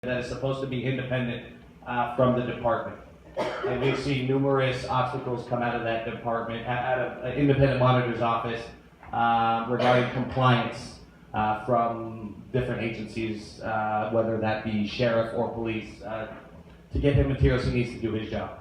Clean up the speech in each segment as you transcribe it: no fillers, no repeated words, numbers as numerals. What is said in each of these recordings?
that is supposed to be independent from the department. And we've seen numerous obstacles come out of that department, out of an independent monitor's office regarding compliance from different agencies, whether that be sheriff or police, to get him materials he needs to do his job.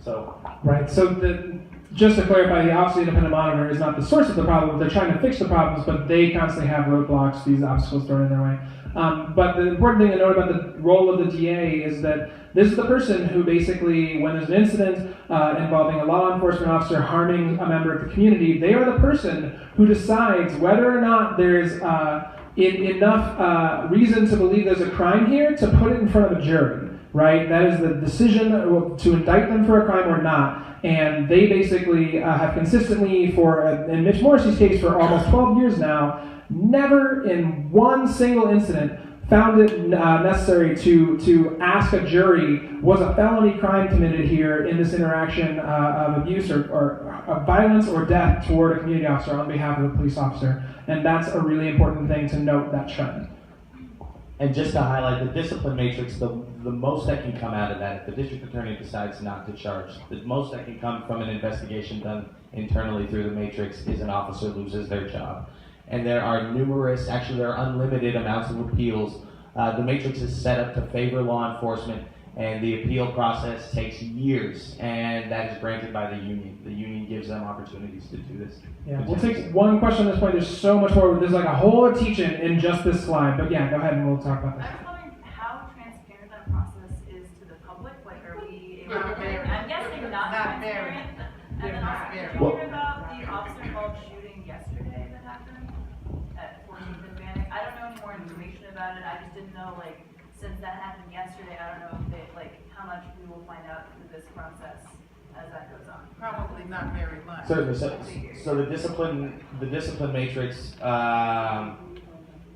So. Right, so just to clarify, the Office of the Independent Monitor is not the source of the problem. They're trying to fix the problems, but they constantly have roadblocks, these obstacles thrown in their way. But the important thing to note about the role of the DA is that this is the person who basically, when there's an incident involving a law enforcement officer harming a member of the community, they are the person who decides whether or not there's enough reason to believe there's a crime here to put it in front of a jury. Right, that is the decision to indict them for a crime or not, and they basically have consistently, in Mitch Morrissey's case, for almost 12 years now, never in one single incident found it necessary to ask a jury, was a felony crime committed here in this interaction of abuse or of violence or death toward a community officer on behalf of a police officer, and that's a really important thing to note, that trend. And just to highlight the discipline matrix, the most that can come out of that, if the district attorney decides not to charge, the most that can come from an investigation done internally through the matrix is an officer loses their job. And there are numerous, actually there are unlimited amounts of appeals. The matrix is set up to favor law enforcement, and the appeal process takes years, and that is granted by the union. The union gives them opportunities to do this. Yeah, we'll take one question at this point. There's so much more. There's like a whole teaching in just this slide, but yeah, go ahead and we'll talk about that. I was wondering how transparent that process is to the public. Like, are we able to get, I'm guessing not transparent. And then also, did you hear about the officer involved shooting yesterday that happened at 14th and Bannock? I don't know any more information about it. I just didn't know, like, since that happened yesterday, I don't know if they, like, how much we will find out through this process as that goes on. Probably not very much. Certainly. So the discipline matrix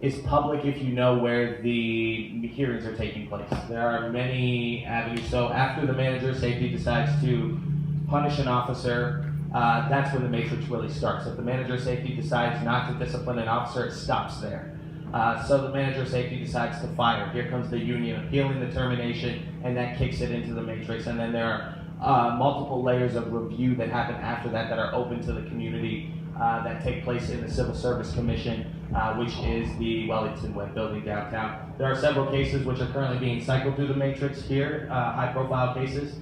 is public if you know where the hearings are taking place. There are many avenues. So after the manager of safety decides to punish an officer, that's when the matrix really starts. If the manager of safety decides not to discipline an officer, it stops there. So the manager of safety decides to fire. Here comes the union appealing the termination, and that kicks it into the matrix. And then there are multiple layers of review that happen after that that are open to the community that take place in the Civil Service Commission, which is the Wellington Web Building downtown. There are several cases which are currently being cycled through the matrix here, high-profile cases.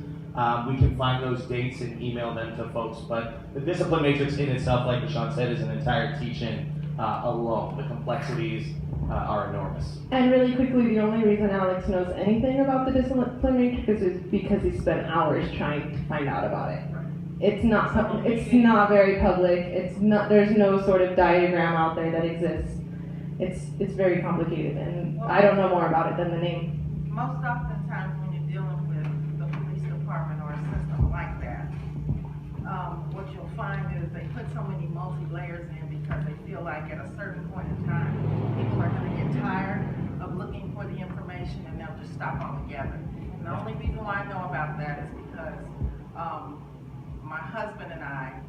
We can find those dates and email them to folks, but the discipline matrix in itself, like Rashawn said, is an entire teach-in alone. The complexities are enormous. And really quickly, the only reason Alex knows anything about the discipline matrix is because he spent hours trying to find out about it. It's not very public. There's no sort of diagram out there that exists. It's very complicated, and I don't know more about it than the name. Most oftentimes when you're dealing with the police department or a system like that, what you'll find is they put so many multi-layers in because they feel like at a certain point in time, people are going to get tired of looking for the information and they'll just stop altogether. And the only reason why I know about that is because my husband and I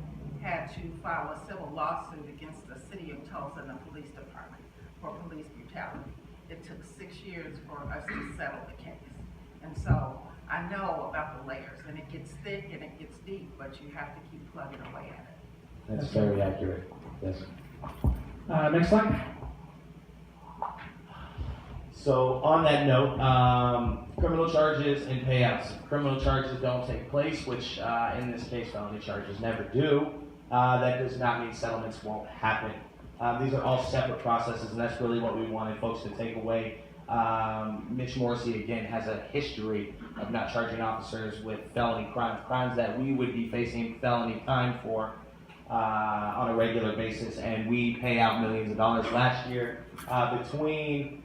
had to file a civil lawsuit against the city of Tulsa and the police department for police brutality. It took 6 years for us to settle the case. And so I know about the layers, and it gets thick and it gets deep, but you have to keep plugging away at it. That's very accurate. Yes. Next slide. So on that note, criminal charges and payouts. If criminal charges don't take place, which in this case felony charges never do, that does not mean settlements won't happen. These are all separate processes, and that's really what we wanted folks to take away. Mitch Morrissey, again, has a history of not charging officers with felony crimes that we would be facing felony time for on a regular basis, and we pay out millions of dollars. Last year, between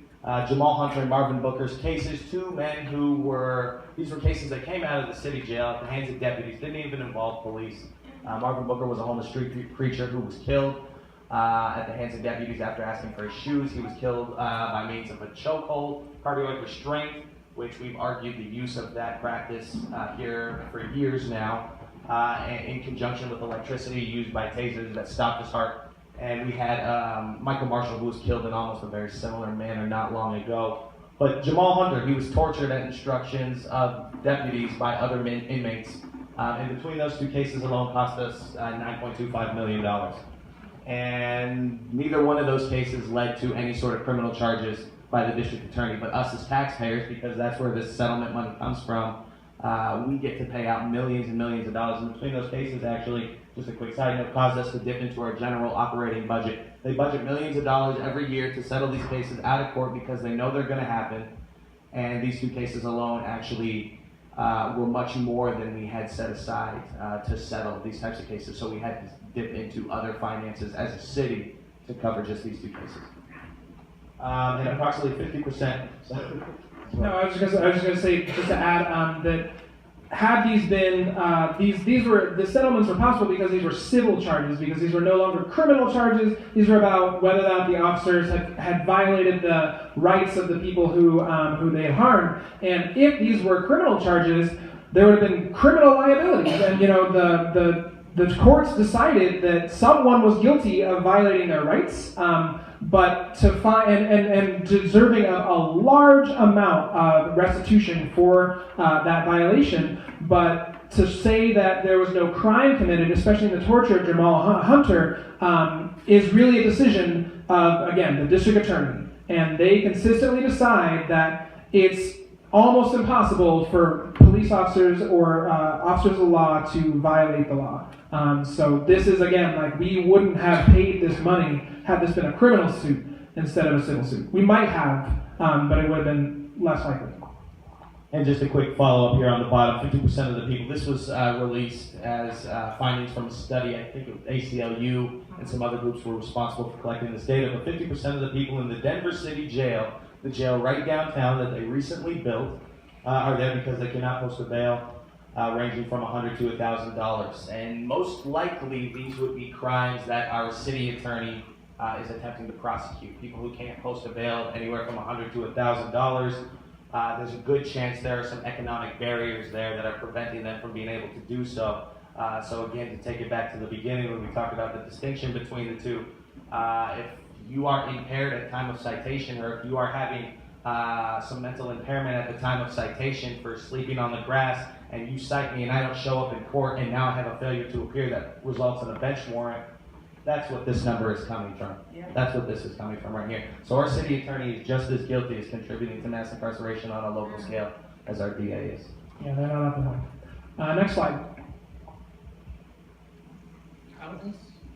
Jamal Hunter and Marvin Booker's cases, two men these were cases that came out of the city jail at the hands of deputies, didn't even involve police. Marvin Booker was a homeless street preacher who was killed at the hands of deputies after asking for his shoes. He was killed by means of a chokehold, cardiac restraint, which we've argued the use of that practice here for years now, in conjunction with electricity used by tasers that stopped his heart. And we had Michael Marshall, who was killed in almost a very similar manner not long ago. But Jamal Hunter, he was tortured at instructions of deputies by other inmates. And between those two cases alone cost us $9.25 million. And neither one of those cases led to any sort of criminal charges by the district attorney. But us as taxpayers, because that's where this settlement money comes from, we get to pay out millions and millions of dollars. And between those cases, actually, just a quick side note, caused us to dip into our general operating budget. They budget millions of dollars every year to settle these cases out of court because they know they're going to happen. And these two cases alone actually were much more than we had set aside to settle these types of cases. So we had to dip into other finances as a city to cover just these two cases. And approximately 50%. No, I was just gonna say, just to add, that had these been, the settlements were possible because these were civil charges, because these were no longer criminal charges. These were about whether or not the officers had violated the rights of the people who they had harmed. And if these were criminal charges, there would have been criminal liability. And the courts decided that someone was guilty of violating their rights, but to find and deserving a large amount of restitution for that violation. But to say that there was no crime committed, especially in the torture of Jamal Hunter, is really a decision of, again, the district attorney. And they consistently decide that it's almost impossible for police officers or officers of the law to violate the law. So this is, again, like, we wouldn't have paid this money had this been a criminal suit instead of a civil suit. We might have, but it would have been less likely. And just a quick follow-up here on the bottom, 50% of the people, this was released as findings from a study, I think ACLU and some other groups were responsible for collecting this data, but 50% of the people in the Denver City Jail, the jail right downtown that they recently built, are there because they cannot post a bail ranging from $100 to $1,000. And most likely these would be crimes that our city attorney is attempting to prosecute. People who can't post a bail anywhere from $100 to $1,000. There's a good chance there are some economic barriers there that are preventing them from being able to do so. So again, to take it back to the beginning when we talked about the distinction between the two, if you are impaired at time of citation, or if you are having some mental impairment at the time of citation for sleeping on the grass, and you cite me and I don't show up in court and now I have a failure to appear that results in a bench warrant, that's what this number is coming from. Yeah. That's what this is coming from right here. So our city attorney is just as guilty as contributing to mass incarceration on a local scale as our DA is. Yeah, they're not at the point. Next slide. Alex?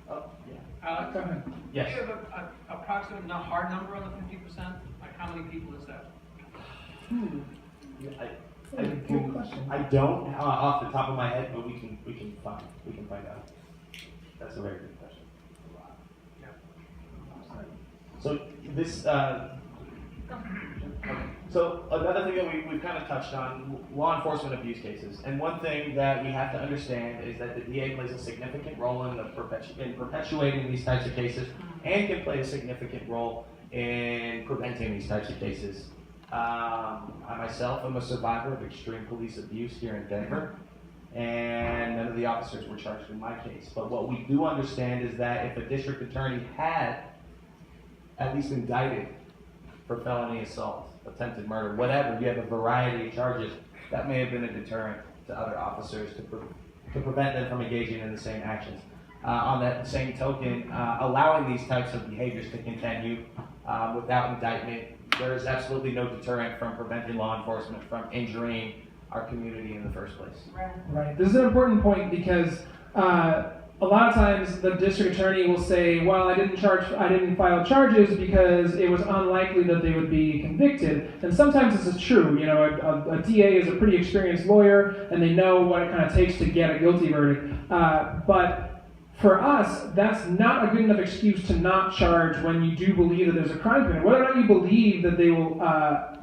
Oh, yeah. Alex? Go ahead. Yes. Do you have an approximate, not hard number on the 50%? Like, how many people is that? Good question. I don't off the top of my head, but we can find out. That's a very good question. So this, so another thing that we've kind of touched on, law enforcement abuse cases. And one thing that we have to understand is that the DA plays a significant role in perpetuating these types of cases, and can play a significant role in preventing these types of cases. I myself am a survivor of extreme police abuse here in Denver, and none of the officers were charged in my case. But what we do understand is that if a district attorney had at least indicted for felony assault, attempted murder, whatever, you have a variety of charges, that may have been a deterrent to other officers to prevent them from engaging in the same actions. On that same token, allowing these types of behaviors to continue without indictment, there is absolutely no deterrent from preventing law enforcement from injuring our community in the first place. Right. This is an important point because a lot of times the district attorney will say, well, I didn't file charges because it was unlikely that they would be convicted. And sometimes this is true. You know, a DA is a pretty experienced lawyer and they know what it kind of takes to get a guilty verdict. But for us, that's not a good enough excuse to not charge when you do believe that there's a crime committed. Whether or not you believe that they will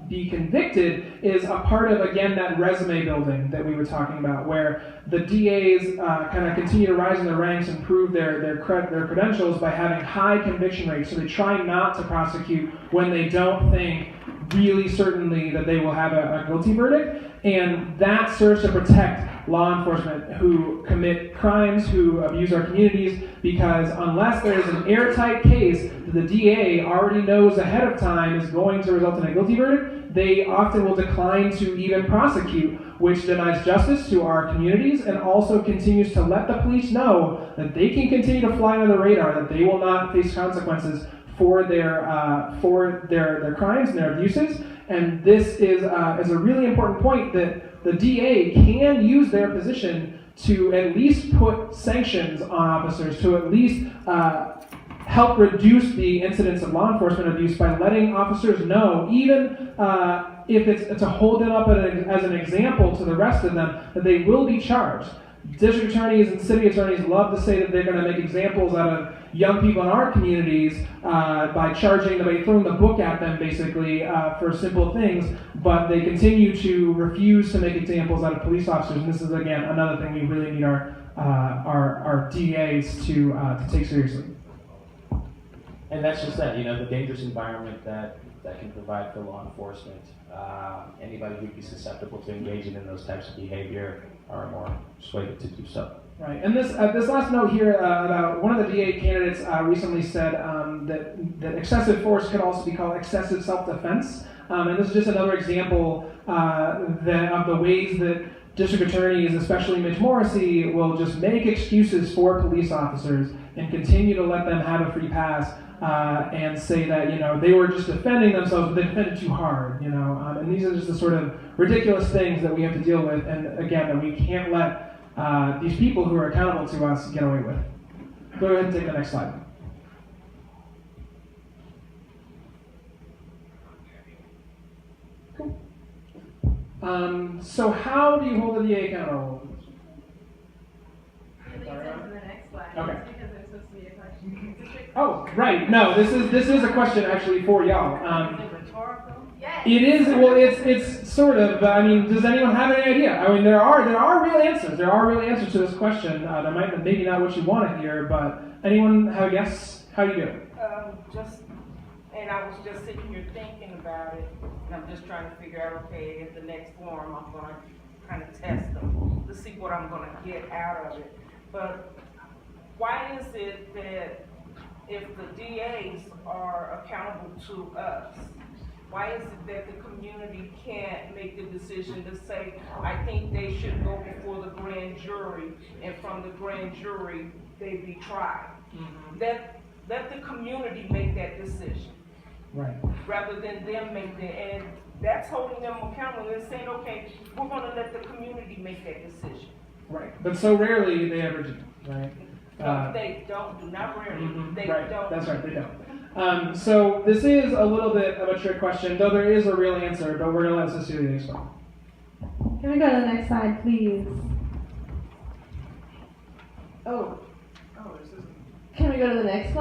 be convicted is a part of, again, that resume building that we were talking about, where the DAs kind of continue to rise in the ranks and prove their credentials by having high conviction rates. So they try not to prosecute when they don't think really certainly that they will have a guilty verdict, and that serves to protect law enforcement who commit crimes, who abuse our communities, because unless there is an airtight case that the DA already knows ahead of time is going to result in a guilty verdict, they often will decline to even prosecute, which denies justice to our communities and also continues to let the police know that they can continue to fly under the radar, that they will not face consequences for their crimes and their abuses. And this is a really important point, that the DA can use their position to at least put sanctions on officers, to at least help reduce the incidence of law enforcement abuse by letting officers know, even if it's to hold them up as an example to the rest of them, that they will be charged. District attorneys and city attorneys love to say that they're going to make examples out of young people in our communities by throwing the book at them basically for simple things, but they continue to refuse to make examples out of police officers. And this is, again, another thing we really need our DAs to take seriously. And that's just that, the dangerous environment that can provide for law enforcement. Anybody who'd be susceptible to engaging in those types of behavior are more persuaded to do so. Right, and this last note here about one of the DA candidates recently said that excessive force could also be called excessive self-defense, and this is just another example of the ways that district attorneys, especially Mitch Morrissey, will just make excuses for police officers and continue to let them have a free pass and say that they were just defending themselves, but they defended too hard, and these are just the sort of ridiculous things that we have to deal with, and again, that we can't let these people who are accountable to us get away with. Go ahead and take the next slide. Cool. So how do you hold the DA accountable? It leads into the next slide. Okay. It's because it's supposed to be a question. Oh, right. No, this is a question actually for y'all. Is it rhetorical? Yes. It is. Well, it's sort of. I mean, does anyone have any idea? I mean, there are real answers. There are real answers to this question. There might be maybe not what you want to hear, but anyone have a guess? How do you do it? And I was just sitting here thinking about it, and I'm just trying to figure out, okay, at the next forum, I'm going to kind of test them to see what I'm going to get out of it. But why is it that if the DAs are accountable to us, why is it that the community can't make the decision to say, I think they should go before the grand jury, and from the grand jury, they be tried? Mm-hmm. Let the community make that decision. Right. Rather than them make that, and that's holding them accountable and saying, okay, we're going to let the community make that decision. Right. But so rarely they ever do. Right. They don't do, not rarely. Mm-hmm. They right. don't. That's right. They don't. So this is a little bit of a trick question, though there is a real answer. But we're going to let Cecilia explain. Can we go to the next slide, please? Oh. Can we go to the next one?